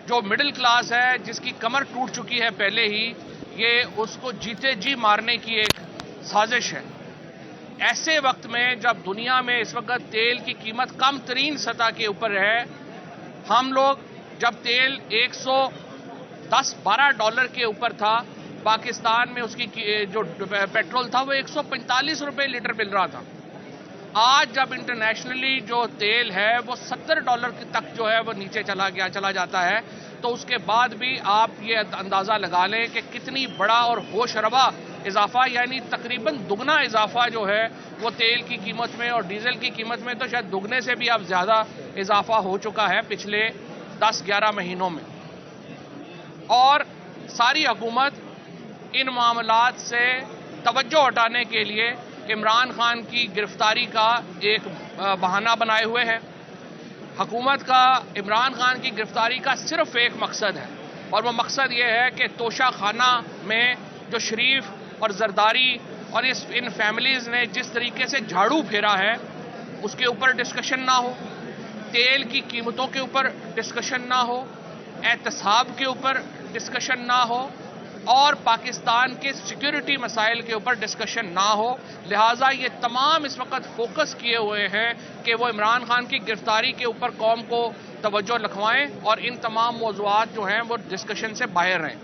جو middle class ہے جس کی کمر ٹوٹ چکی ہے پہلے ہی، یہ اس کو جیتے جی مارنے کی ایک سازش ہے۔ ایسے وقت میں جب دنیا میں اس وقت تیل کی قیمت کم ترین سطح کے اوپر ہے، ہم لوگ جب تیل 110-12 ڈالر کے اوپر تھا، پاکستان میں اس کی جو پیٹرول تھا وہ 145 روپے لیٹر مل رہا تھا۔ آج جب انٹرنیشنلی جو تیل ہے وہ 70 ڈالر تک جو ہے وہ نیچے چلا جاتا ہے، تو اس کے بعد بھی آپ یہ اندازہ لگا لیں کہ کتنی بڑا اور ہوش ربا اضافہ، یعنی تقریباً دگنا اضافہ جو ہے وہ تیل کی قیمت میں اور ڈیزل کی قیمت میں تو شاید دگنے سے بھی اب زیادہ اضافہ ہو چکا ہے پچھلے 10-11 مہینوں میں۔ اور ساری حکومت ان معاملات سے توجہ ہٹانے کے لیے عمران خان کی گرفتاری کا ایک بہانہ بنائے ہوئے ہے۔ حکومت کا عمران خان کی گرفتاری کا صرف ایک مقصد ہے، اور وہ مقصد یہ ہے کہ توشہ خانہ میں جو شریف اور زرداری اور ان فیملیز نے جس طریقے سے جھاڑو پھیرا ہے اس کے اوپر ڈسکشن نہ ہو، تیل کی قیمتوں کے اوپر ڈسکشن نہ ہو، احتساب کے اوپر ڈسکشن نہ ہو، اور پاکستان کے سیکیورٹی مسائل کے اوپر ڈسکشن نہ ہو۔ لہٰذا یہ تمام اس وقت فوکس کیے ہوئے ہیں کہ وہ عمران خان کی گرفتاری کے اوپر قوم کو توجہ لکھوائیں اور ان تمام موضوعات جو ہیں وہ ڈسکشن سے باہر رہیں۔